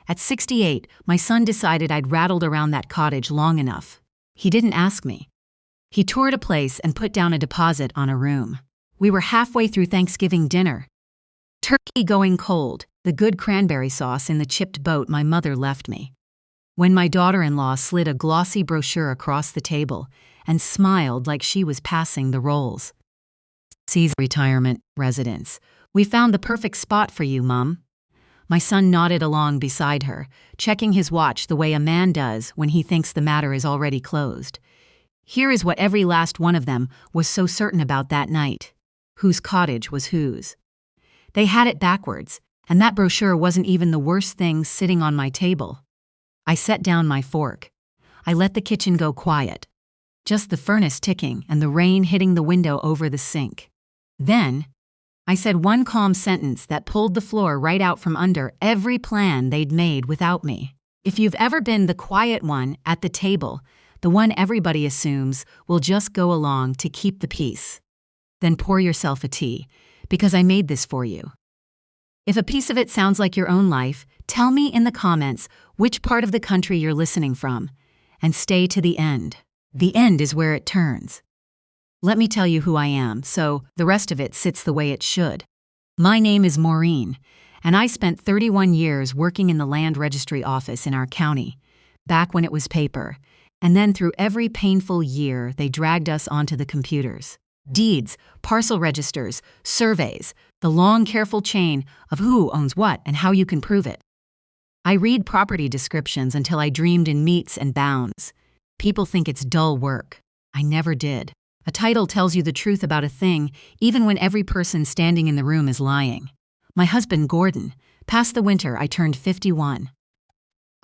At 68, my son decided I'd rattled around that cottage long enough. He didn't ask me. He toured a place and put down a deposit on a room. We were halfway through Thanksgiving dinner. Turkey going cold, the good cranberry sauce in the chipped boat my mother left me. When my daughter-in-law slid a glossy brochure across the table and smiled like she was passing the rolls. "Caesar retirement residence. We found the perfect spot for you, Mum." My son nodded along beside her, checking his watch the way a man does when he thinks the matter is already closed. Here is what every last one of them was so certain about that night. Whose cottage was whose. They had it backwards, and that brochure wasn't even the worst thing sitting on my table. I set down my fork. I let the kitchen go quiet. Just the furnace ticking and the rain hitting the window over the sink. Then, I said one calm sentence that pulled the floor right out from under every plan they'd made without me. If you've ever been the quiet one at the table, the one everybody assumes will just go along to keep the peace, then pour yourself a tea, because I made this for you. If a piece of it sounds like your own life, tell me in the comments which part of the country you're listening from, and stay to the end. The end is where it turns. Let me tell you who I am, so the rest of it sits the way it should. My name is Maureen, and I spent 31 years working in the land registry office in our county, back when it was paper, and then through every painful year they dragged us onto the computers. Deeds, parcel registers, surveys, the long, careful chain of who owns what and how you can prove it. I read property descriptions until I dreamed in meets and bounds. People think it's dull work. I never did. A title tells you the truth about a thing, even when every person standing in the room is lying. My husband, Gordon, past the winter I turned 51.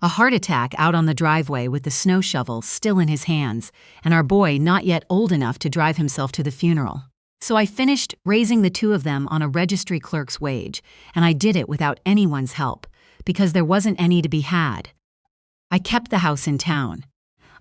A heart attack out on the driveway with the snow shovel still in his hands, and our boy not yet old enough to drive himself to the funeral. So I finished raising the two of them on a registry clerk's wage, and I did it without anyone's help, because there wasn't any to be had. I kept the house in town.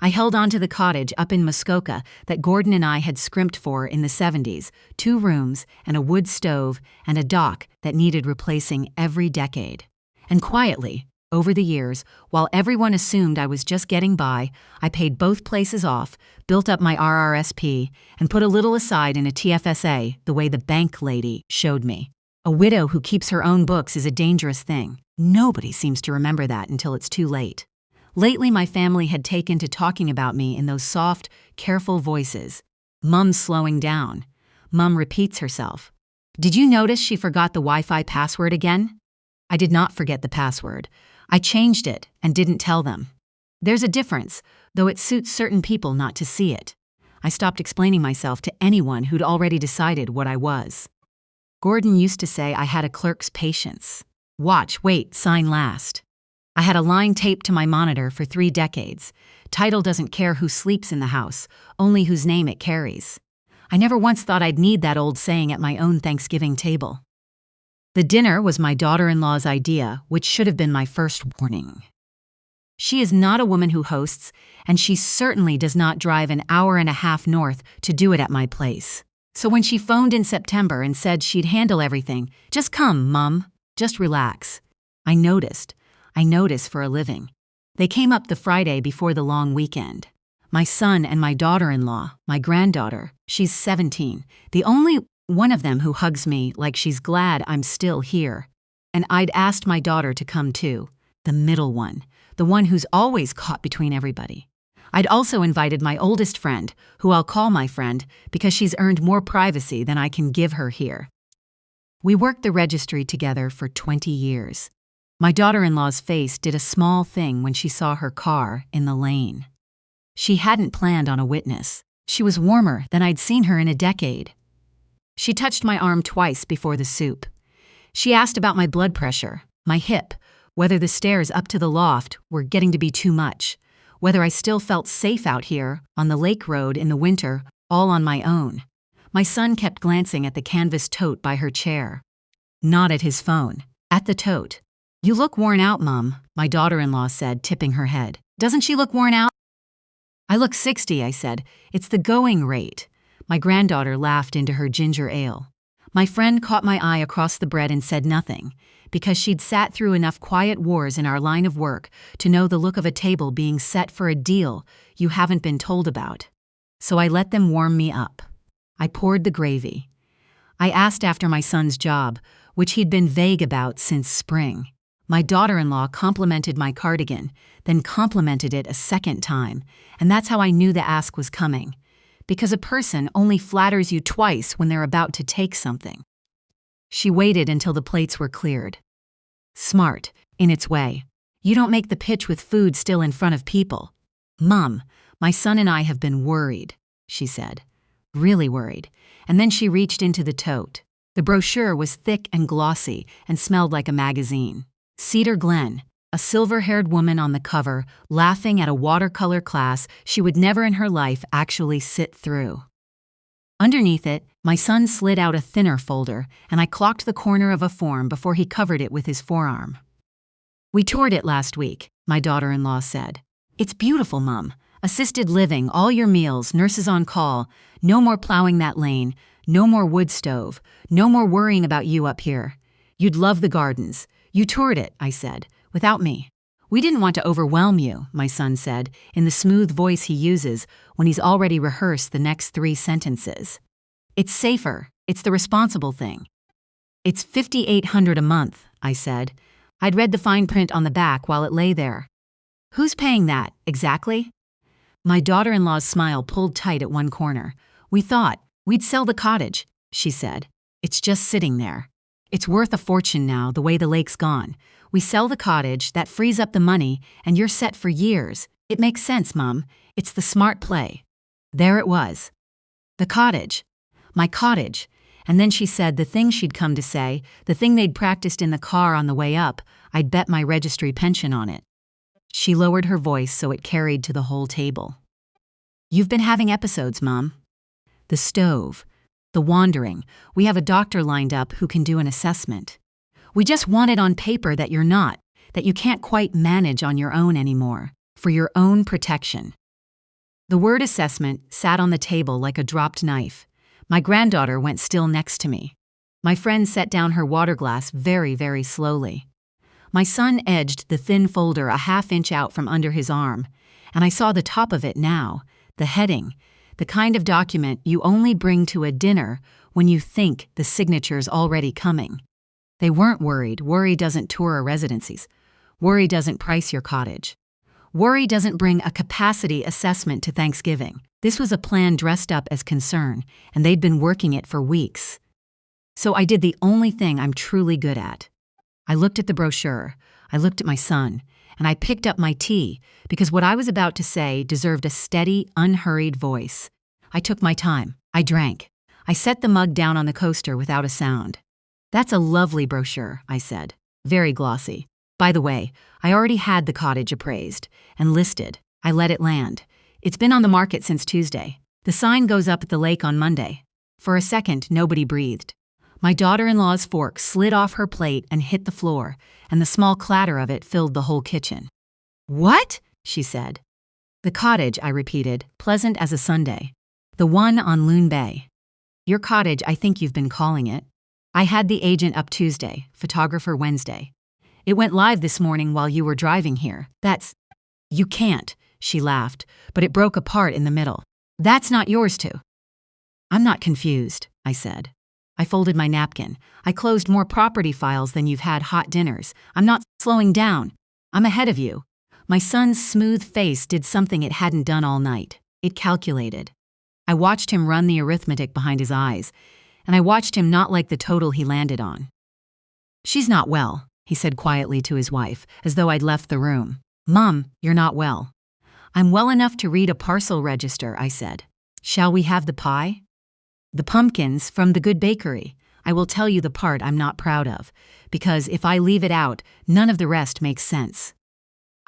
I held on to the cottage up in Muskoka that Gordon and I had scrimped for in the 70s, 2 rooms and a wood stove and a dock that needed replacing every decade. And quietly, over the years, while everyone assumed I was just getting by, I paid both places off, built up my RRSP, and put a little aside in a TFSA the way the bank lady showed me. A widow who keeps her own books is a dangerous thing. Nobody seems to remember that until it's too late. Lately, my family had taken to talking about me in those soft, careful voices. Mum's slowing down. Mum repeats herself. Did you notice she forgot the Wi-Fi password again? I did not forget the password. I changed it and didn't tell them. There's a difference, though it suits certain people not to see it. I stopped explaining myself to anyone who'd already decided what I was. Gordon used to say I had a clerk's patience. Watch, wait, sign last. I had a line taped to my monitor for 3 decades. Title doesn't care who sleeps in the house, only whose name it carries. I never once thought I'd need that old saying at my own Thanksgiving table. The dinner was my daughter-in-law's idea, which should have been my first warning. She is not a woman who hosts, and she certainly does not drive an hour and a half north to do it at my place. So when she phoned in September and said she'd handle everything, "Just come, Mum, just relax," I noticed. I notice for a living. They came up the Friday before the long weekend. My son and my daughter-in-law, my granddaughter, she's 17, the only one of them who hugs me like she's glad I'm still here. And I'd asked my daughter to come too, the middle one, the one who's always caught between everybody. I'd also invited my oldest friend, who I'll call my friend because she's earned more privacy than I can give her here. We worked the registry together for 20 years. My daughter-in-law's face did a small thing when she saw her car in the lane. She hadn't planned on a witness. She was warmer than I'd seen her in a decade. She touched my arm twice before the soup. She asked about my blood pressure, my hip, whether the stairs up to the loft were getting to be too much, whether I still felt safe out here on the lake road in the winter, all on my own. My son kept glancing at the canvas tote by her chair. Not at his phone, at the tote. "You look worn out, Mum," my daughter-in-law said, tipping her head. "Doesn't she look worn out?" "I look 60, I said. "It's the going rate." My granddaughter laughed into her ginger ale. My friend caught my eye across the bread and said nothing. because she'd sat through enough quiet wars in our line of work to know the look of a table being set for a deal you haven't been told about. So I let them warm me up. I poured the gravy. I asked after my son's job, which he'd been vague about since spring. My daughter-in-law complimented my cardigan, then complimented it a second time, and that's how I knew the ask was coming. Because a person only flatters you twice when they're about to take something. She waited until the plates were cleared. Smart, in its way. You don't make the pitch with food still in front of people. Mum, my son and I have been worried, she said. Really worried. And then she reached into the tote. The brochure was thick and glossy and smelled like a magazine. Cedar Glen, a silver-haired woman on the cover, laughing at a watercolor class she would never in her life actually sit through. Underneath it, my son slid out a thinner folder, and I clocked the corner of a form before he covered it with his forearm. We toured it last week, my daughter-in-law said. It's beautiful, Mum. Assisted living, all your meals, nurses on call, no more plowing that lane, no more wood stove, no more worrying about you up here. You'd love the gardens. You toured it, I said, without me. We didn't want to overwhelm you, my son said, in the smooth voice he uses when he's already rehearsed the next 3 sentences. It's safer. It's the responsible thing. It's $5,800 a month, I said. I'd read the fine print on the back while it lay there. Who's paying that, exactly? My daughter-in-law's smile pulled tight at one corner. We thought, we'd sell the cottage, she said. It's just sitting there. It's worth a fortune now, the way the lake's gone. We sell the cottage, that frees up the money, and you're set for years. It makes sense, Mum. It's the smart play. There it was. The cottage. My cottage. And then she said the thing she'd come to say, the thing they'd practiced in the car on the way up, I'd bet my registry pension on it. She lowered her voice so it carried to the whole table. You've been having episodes, Mum. The stove. The wandering. We have a doctor lined up who can do an assessment. We just want it on paper that you're not, that you can't quite manage on your own anymore, for your own protection. The word assessment sat on the table like a dropped knife. My granddaughter went still next to me. My friend set down her water glass very, very slowly. My son edged the thin folder a half-inch out from under his arm, and I saw the top of it now, the heading, the kind of document you only bring to a dinner when you think the signature's already coming. They weren't worried. Worry doesn't tour our residencies. Worry doesn't price your cottage. Worry doesn't bring a capacity assessment to Thanksgiving. This was a plan dressed up as concern, and they'd been working it for weeks. So I did the only thing I'm truly good at. I looked at the brochure, I looked at my son, and I picked up my tea because what I was about to say deserved a steady, unhurried voice. I took my time. I drank. I set the mug down on the coaster without a sound. That's a lovely brochure, I said. Very glossy. By the way, I already had the cottage appraised and listed. I let it land. It's been on the market since Tuesday. The sign goes up at the lake on Monday. For a second, nobody breathed. My daughter-in-law's fork slid off her plate and hit the floor, and the small clatter of it filled the whole kitchen. What? She said. The cottage, I repeated, pleasant as a Sunday. The one on Loon Bay. Your cottage, I think you've been calling it. I had the agent up Tuesday, photographer Wednesday. It went live this morning while you were driving here. You can't, she laughed, but it broke apart in the middle. That's not yours too. I'm not confused, I said. I folded my napkin. I closed more property files than you've had hot dinners. I'm not slowing down. I'm ahead of you. My son's smooth face did something it hadn't done all night. It calculated. I watched him run the arithmetic behind his eyes, and I watched him not like the total he landed on. She's not well, he said quietly to his wife, as though I'd left the room. Mum, you're not well. I'm well enough to read a parcel register, I said. Shall we have the pie? The pumpkins from the good bakery. I will tell you the part I'm not proud of, because if I leave it out, none of the rest makes sense.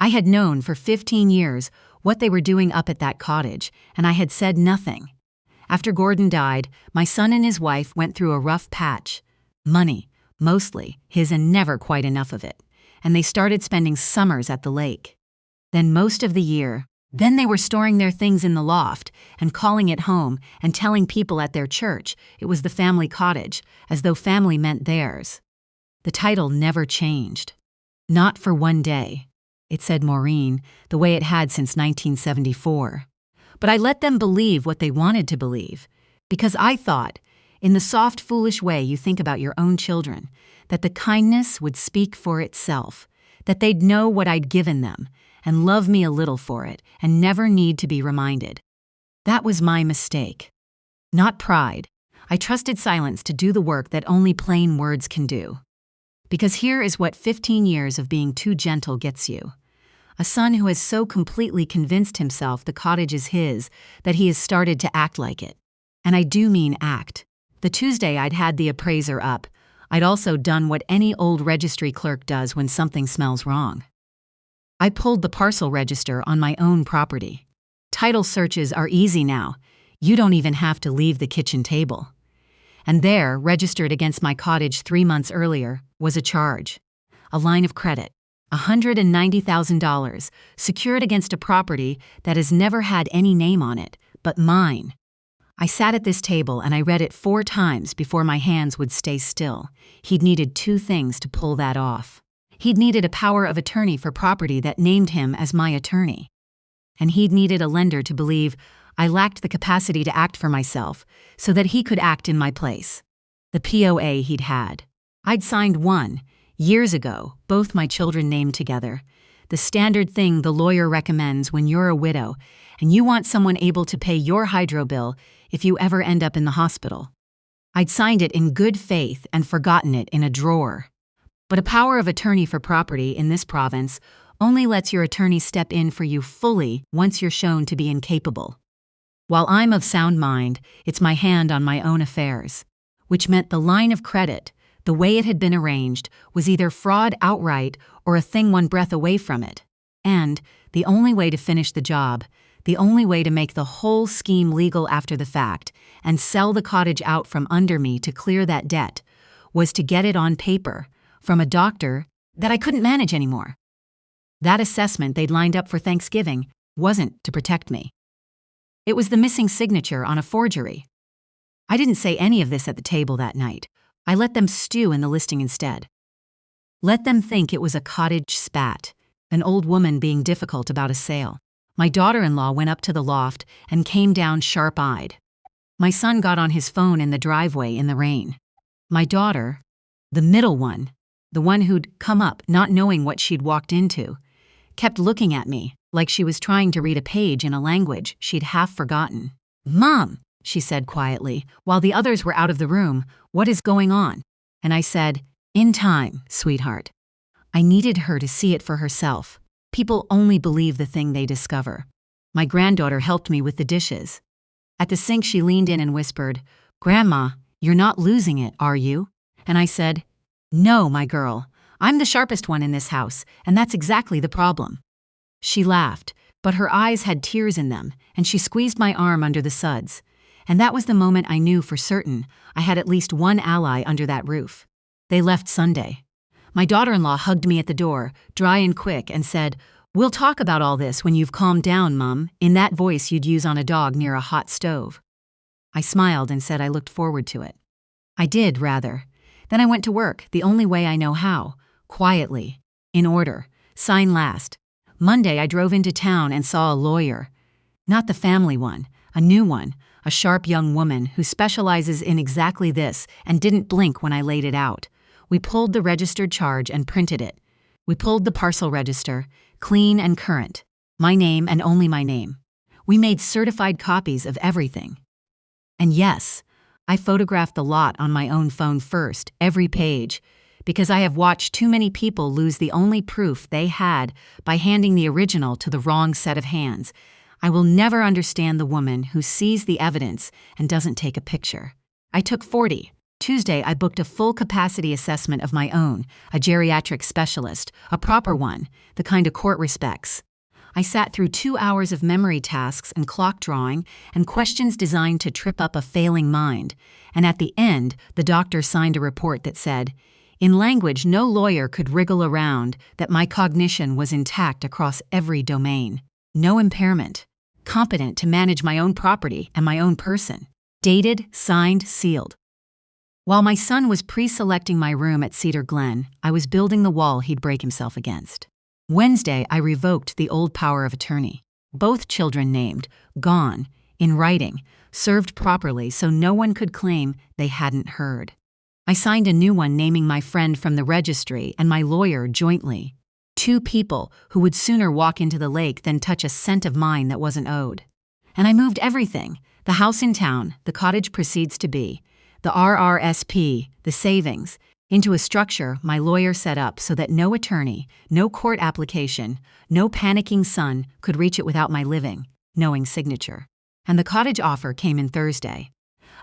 I had known for 15 years what they were doing up at that cottage, and I had said nothing. After Gordon died, my son and his wife went through a rough patch. Money, mostly, his and never quite enough of it, and they started spending summers at the lake. Then most of the year, then they were storing their things in the loft and calling it home and telling people at their church it was the family cottage, as though family meant theirs. The title never changed. Not for one day. It said Maureen, the way it had since 1974. But I let them believe what they wanted to believe, because I thought, in the soft, foolish way you think about your own children, that the kindness would speak for itself, that they'd know what I'd given them, and love me a little for it, and never need to be reminded. That was my mistake. Not pride. I trusted silence to do the work that only plain words can do. Because here is what 15 years of being too gentle gets you. A son who has so completely convinced himself the cottage is his that he has started to act like it. And I do mean act. The Tuesday I'd had the appraiser up, I'd also done what any old registry clerk does when something smells wrong. I pulled the parcel register on my own property. Title searches are easy now. You don't even have to leave the kitchen table. And there, registered against my cottage 3 months earlier, was a charge. A line of credit. $190,000, secured against a property that has never had any name on it, but mine. I sat at this table and I read it 4 times before my hands would stay still. He'd needed 2 things to pull that off. He'd needed a power of attorney for property that named him as my attorney. And he'd needed a lender to believe I lacked the capacity to act for myself so that he could act in my place. The POA he'd had. I'd signed one, years ago, both my children named together. The standard thing the lawyer recommends when you're a widow and you want someone able to pay your hydro bill if you ever end up in the hospital. I'd signed it in good faith and forgotten it in a drawer. But a power of attorney for property in this province only lets your attorney step in for you fully once you're shown to be incapable. While I'm of sound mind, it's my hand on my own affairs, which meant the line of credit, the way it had been arranged, was either fraud outright or a thing one breath away from it. And the only way to finish the job, the only way to make the whole scheme legal after the fact and sell the cottage out from under me to clear that debt, was to get it on paper from a doctor that I couldn't manage anymore. That assessment they'd lined up for Thanksgiving wasn't to protect me. It was the missing signature on a forgery. I didn't say any of this at the table that night. I let them stew in the listing instead. Let them think it was a cottage spat, an old woman being difficult about a sale. My daughter-in-law went up to the loft and came down sharp-eyed. My son got on his phone in the driveway in the rain. My daughter, the middle one, the one who'd come up not knowing what she'd walked into, kept looking at me like she was trying to read a page in a language she'd half forgotten. "Mom," she said quietly, while the others were out of the room, "what is going on?" And I said, "In time, sweetheart." I needed her to see it for herself. People only believe the thing they discover. My granddaughter helped me with the dishes. At the sink she leaned in and whispered, "Grandma, you're not losing it, are you?" And I said, "No, my girl. I'm the sharpest one in this house, and that's exactly the problem." She laughed, but her eyes had tears in them, and she squeezed my arm under the suds. And that was the moment I knew for certain I had at least one ally under that roof. They left Sunday. My daughter-in-law hugged me at the door, dry and quick, and said, "We'll talk about all this when you've calmed down, Mum," in that voice you'd use on a dog near a hot stove. I smiled and said I looked forward to it. I did, rather. Then I went to work, the only way I know how, quietly, in order, sign last. Monday I drove into town and saw a lawyer. Not the family one, a new one, a sharp young woman who specializes in exactly this and didn't blink when I laid it out. We pulled the registered charge and printed it. We pulled the parcel register, clean and current, my name and only my name. We made certified copies of everything. And yes, I photographed the lot on my own phone first, every page, because I have watched too many people lose the only proof they had by handing the original to the wrong set of hands. I will never understand the woman who sees the evidence and doesn't take a picture. I took 40. Tuesday, I booked a full capacity assessment of my own, a geriatric specialist, a proper one, the kind a court respects. I sat through 2 hours of memory tasks and clock drawing and questions designed to trip up a failing mind. And at the end, the doctor signed a report that said, in language no lawyer could wriggle around, that my cognition was intact across every domain. No impairment. Competent to manage my own property and my own person. Dated, signed, sealed. While my son was pre-selecting my room at Cedar Glen, I was building the wall he'd break himself against. Wednesday, I revoked the old power of attorney. Both children named, gone, in writing, served properly so no one could claim they hadn't heard. I signed a new one naming my friend from the registry and my lawyer jointly. 2 people who would sooner walk into the lake than touch a cent of mine that wasn't owed. And I moved everything. The house in town, the cottage proceeds to be, the RRSP, the savings, into a structure my lawyer set up so that no attorney, no court application, no panicking son could reach it without my living, knowing signature. And the cottage offer came in Thursday.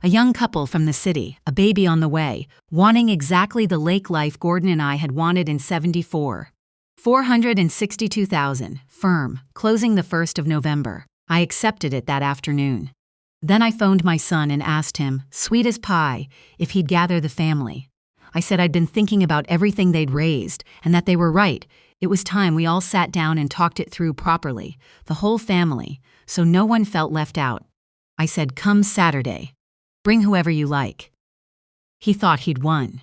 A young couple from the city, a baby on the way, wanting exactly the lake life Gordon and I had wanted in '74. $462,000, firm, closing the 1st of November. I accepted it that afternoon. Then I phoned my son and asked him, sweet as pie, if he'd gather the family. I said I'd been thinking about everything they'd raised and that they were right. It was time we all sat down and talked it through properly, the whole family, so no one felt left out. I said, come Saturday. Bring whoever you like. He thought he'd won.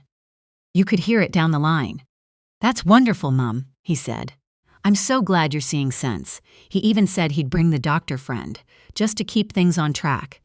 You could hear it down the line. That's wonderful, Mum, he said. I'm so glad you're seeing sense. He even said he'd bring the doctor friend, just to keep things on track.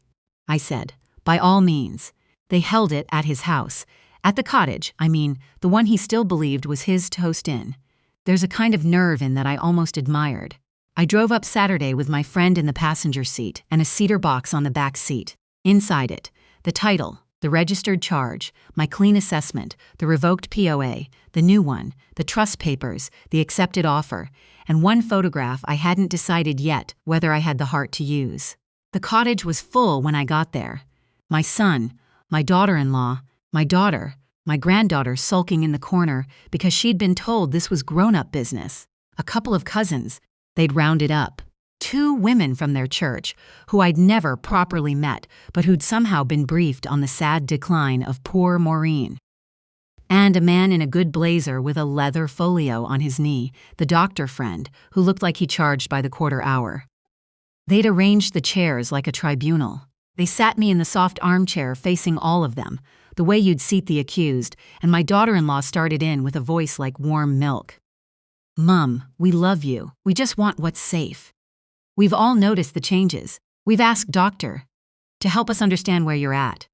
I said, by all means. They held it at his house. At the cottage, I mean, the one he still believed was his to host in. There's a kind of nerve in that I almost admired. I drove up Saturday with my friend in the passenger seat and a cedar box on the back seat. Inside it, the title, the registered charge, my clean assessment, the revoked POA, the new one, the trust papers, the accepted offer, and one photograph I hadn't decided yet whether I had the heart to use. The cottage was full when I got there. My son, my daughter-in-law, my daughter, my granddaughter sulking in the corner because she'd been told this was grown-up business. A couple of cousins, they'd rounded up. 2 women from their church, who I'd never properly met, but who'd somehow been briefed on the sad decline of poor Maureen. And a man in a good blazer with a leather folio on his knee, the doctor friend, who looked like he charged by the quarter hour. They'd arranged the chairs like a tribunal. They sat me in the soft armchair facing all of them, the way you'd seat the accused, and my daughter-in-law started in with a voice like warm milk. Mum, we love you. We just want what's safe. We've all noticed the changes. We've asked Doctor to help us understand where you're at.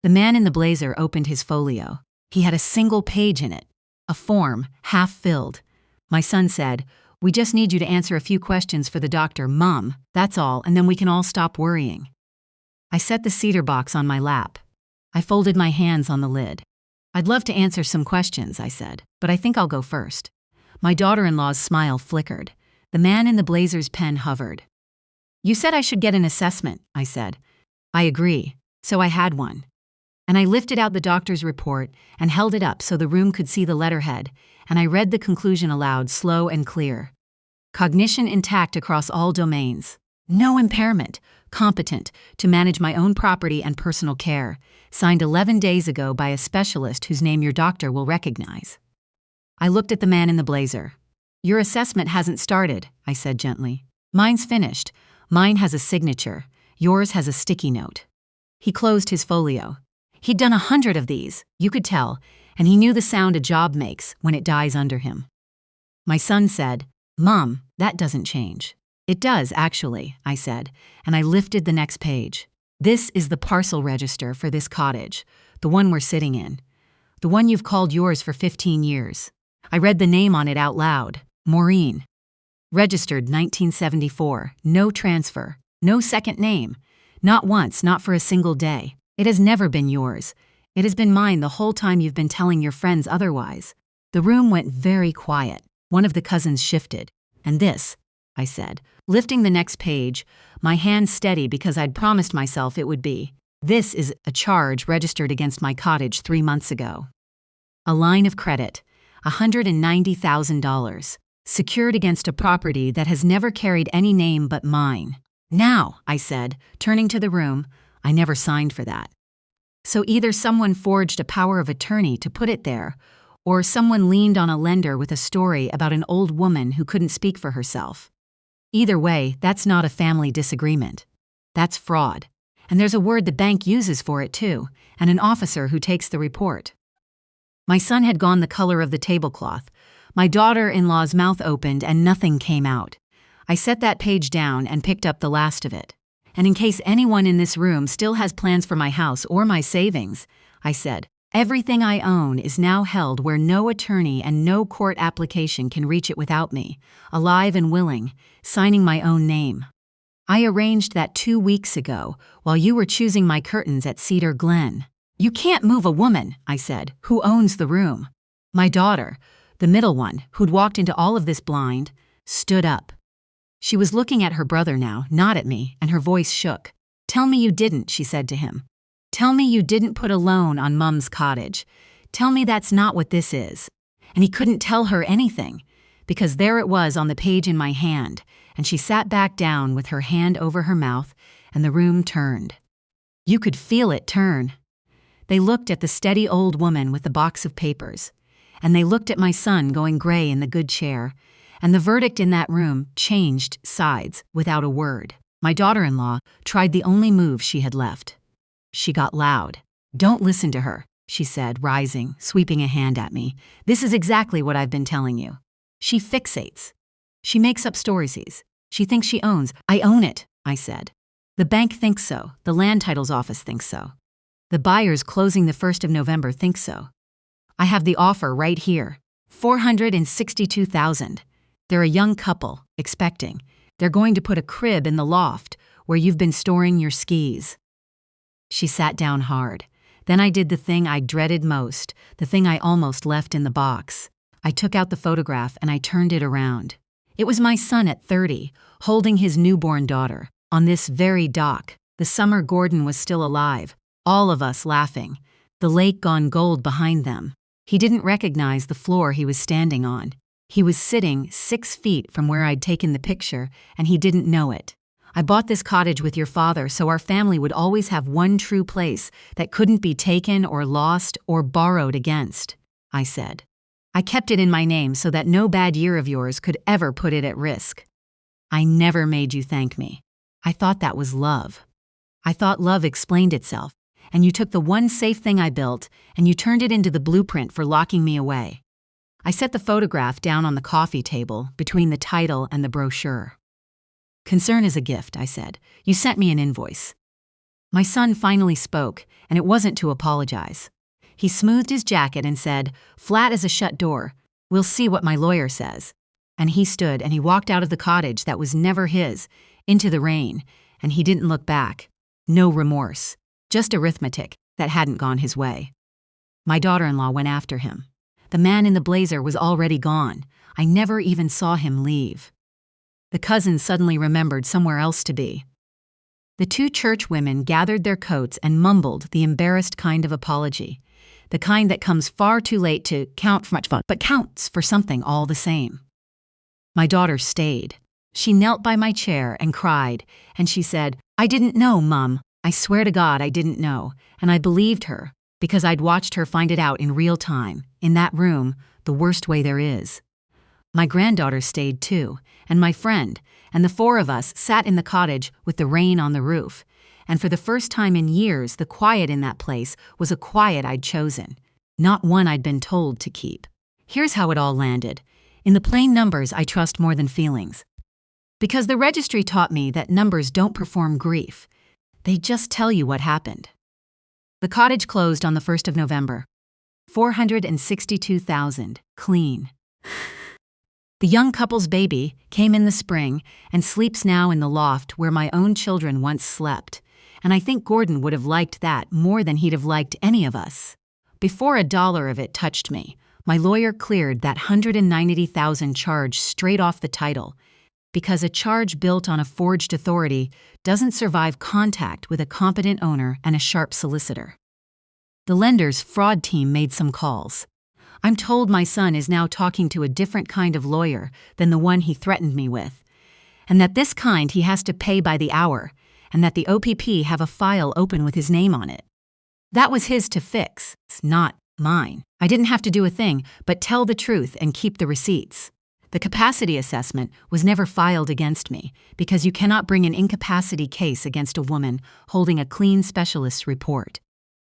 The man in the blazer opened his folio. He had a single page in it, a form, half filled. My son said, we just need you to answer a few questions for the doctor, Mum, that's all, and then we can all stop worrying. I set the cedar box on my lap. I folded my hands on the lid. I'd love to answer some questions, I said, but I think I'll go first. My daughter-in-law's smile flickered. The man in the blazer's pen hovered. You said I should get an assessment, I said. I agree, so I had one. And I lifted out the doctor's report and held it up so the room could see the letterhead, and I read the conclusion aloud, slow and clear. Cognition intact across all domains. No impairment. Competent to manage my own property and personal care. Signed 11 days ago by a specialist whose name your doctor will recognize. I looked at the man in the blazer. Your assessment hasn't started, I said gently. Mine's finished. Mine has a signature. Yours has a sticky note. He closed his folio. He'd done 100 of these, you could tell, and he knew the sound a job makes when it dies under him. My son said, Mom, that doesn't change. It does, actually, I said, and I lifted the next page. This is the parcel register for this cottage, the one we're sitting in, the one you've called yours for 15 years. I read the name on it out loud, Maureen. Registered 1974, no transfer, no second name. Not once, not for a single day. It has never been yours. It has been mine the whole time you've been telling your friends otherwise. The room went very quiet. One of the cousins shifted. And this, I said, lifting the next page, my hand steady because I'd promised myself it would be. This is a charge registered against my cottage 3 months ago. A line of credit, $190,000, secured against a property that has never carried any name but mine. Now, I said, turning to the room, I never signed for that. So either someone forged a power of attorney to put it there, or someone leaned on a lender with a story about an old woman who couldn't speak for herself. Either way, that's not a family disagreement. That's fraud. And there's a word the bank uses for it too, and an officer who takes the report. My son had gone the color of the tablecloth. My daughter-in-law's mouth opened and nothing came out. I set that page down and picked up the last of it. And in case anyone in this room still has plans for my house or my savings, I said, everything I own is now held where no attorney and no court application can reach it without me, alive and willing, signing my own name. I arranged that 2 weeks ago while you were choosing my curtains at Cedar Glen. You can't move a woman, I said, who owns the room. My daughter, the middle one, who'd walked into all of this blind, stood up. She was looking at her brother now, not at me, and her voice shook. Tell me you didn't, she said to him. Tell me you didn't put a loan on Mum's cottage. Tell me that's not what this is. And he couldn't tell her anything, because there it was on the page in my hand, and she sat back down with her hand over her mouth, and the room turned. You could feel it turn. They looked at the steady old woman with the box of papers, and they looked at my son going gray in the good chair, and the verdict in that room changed sides without a word. My daughter-in-law tried the only move she had left. She got loud. Don't listen to her, she said, rising, sweeping a hand at me. This is exactly what I've been telling you. She fixates. She makes up stories. She thinks she owns. I own it, I said. The bank thinks so. The land titles office thinks so. The buyers closing the 1st of November think so. I have the offer right here. $462,000. They're a young couple, expecting. They're going to put a crib in the loft where you've been storing your skis. She sat down hard. Then I did the thing I dreaded most, the thing I almost left in the box. I took out the photograph and I turned it around. It was my son at 30, holding his newborn daughter, on this very dock. The summer Gordon was still alive, all of us laughing, the lake gone gold behind them. He didn't recognize the floor he was standing on. He was sitting 6 feet from where I'd taken the picture, and he didn't know it. I bought this cottage with your father so our family would always have one true place that couldn't be taken or lost or borrowed against, I said. I kept it in my name so that no bad year of yours could ever put it at risk. I never made you thank me. I thought that was love. I thought love explained itself, and you took the one safe thing I built and you turned it into the blueprint for locking me away. I set the photograph down on the coffee table between the title and the brochure. Concern is a gift, I said. You sent me an invoice. My son finally spoke, and it wasn't to apologize. He smoothed his jacket and said, flat as a shut door, we'll see what my lawyer says. And he stood and he walked out of the cottage that was never his, into the rain, and he didn't look back. No remorse, just arithmetic that hadn't gone his way. My daughter-in-law went after him. The man in the blazer was already gone. I never even saw him leave. The cousin suddenly remembered somewhere else to be. The 2 church women gathered their coats and mumbled the embarrassed kind of apology, the kind that comes far too late to count for much fun, but counts for something all the same. My daughter stayed. She knelt by my chair and cried, and she said, I didn't know, Mum. I swear to God I didn't know, and I believed her, because I'd watched her find it out in real time, in that room, the worst way there is. My granddaughter stayed too, and my friend, and the 4 of us sat in the cottage with the rain on the roof, and for the first time in years the quiet in that place was a quiet I'd chosen, not one I'd been told to keep. Here's how it all landed. In the plain numbers I trust more than feelings. Because the registry taught me that numbers don't perform grief. They just tell you what happened. The cottage closed on the 1st of November. $462,000, clean. The young couple's baby came in the spring and sleeps now in the loft where my own children once slept, and I think Gordon would have liked that more than he'd have liked any of us. Before a dollar of it touched me, my lawyer cleared that $190,000 charge straight off the title, because a charge built on a forged authority doesn't survive contact with a competent owner and a sharp solicitor. The lender's fraud team made some calls. I'm told my son is now talking to a different kind of lawyer than the one he threatened me with, and that this kind he has to pay by the hour, and that the OPP have a file open with his name on it. That was his to fix, not mine. I didn't have to do a thing but tell the truth and keep the receipts. The capacity assessment was never filed against me because you cannot bring an incapacity case against a woman holding a clean specialist's report.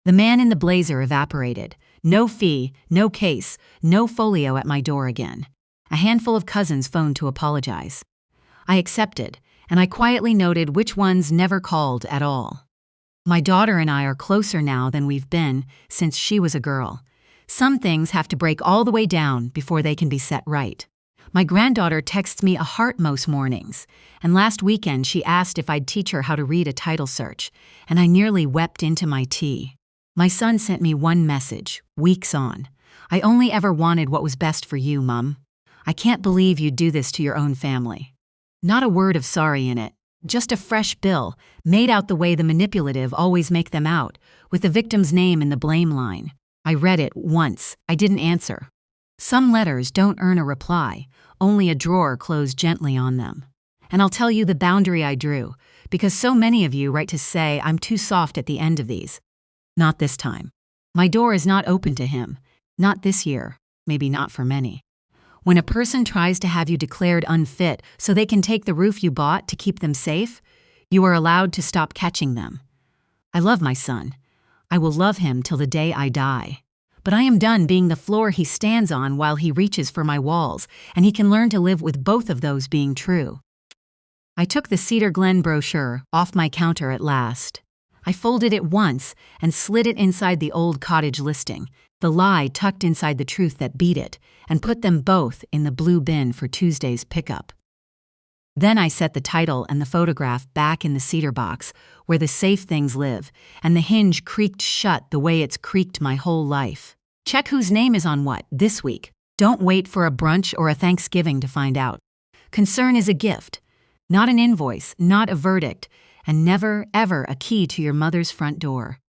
The man in the blazer evaporated. No fee, no case, no folio at my door again. A handful of cousins phoned to apologize. I accepted, and I quietly noted which ones never called at all. My daughter and I are closer now than we've been since she was a girl. Some things have to break all the way down before they can be set right. My granddaughter texts me a heart most mornings, and last weekend she asked if I'd teach her how to read a title search, and I nearly wept into my tea. My son sent me one message, weeks on. I only ever wanted what was best for you, Mum. I can't believe you'd do this to your own family. Not a word of sorry in it, just a fresh bill, made out the way the manipulative always make them out, with the victim's name in the blame line. I read it once. I didn't answer. Some letters don't earn a reply, only a drawer closed gently on them. And I'll tell you the boundary I drew, because so many of you write to say I'm too soft at the end of these. Not this time. My door is not open to him. Not this year. Maybe not for many. When a person tries to have you declared unfit so they can take the roof you bought to keep them safe, you are allowed to stop catching them. I love my son. I will love him till the day I die. But I am done being the floor he stands on while he reaches for my walls, and he can learn to live with both of those being true. I took the Cedar Glen brochure off my counter at last. I folded it once and slid it inside the old Cottage listing, the lie tucked inside the truth that beat it, and put them both in the blue bin for Tuesday's pickup. Then I set the title and the photograph back in the cedar box, where the safe things live, and the hinge creaked shut the way it's creaked my whole life. Check whose name is on what this week. Don't wait for a brunch or a Thanksgiving to find out. Concern is a gift, not an invoice, not a verdict, and never, ever a key to your mother's front door.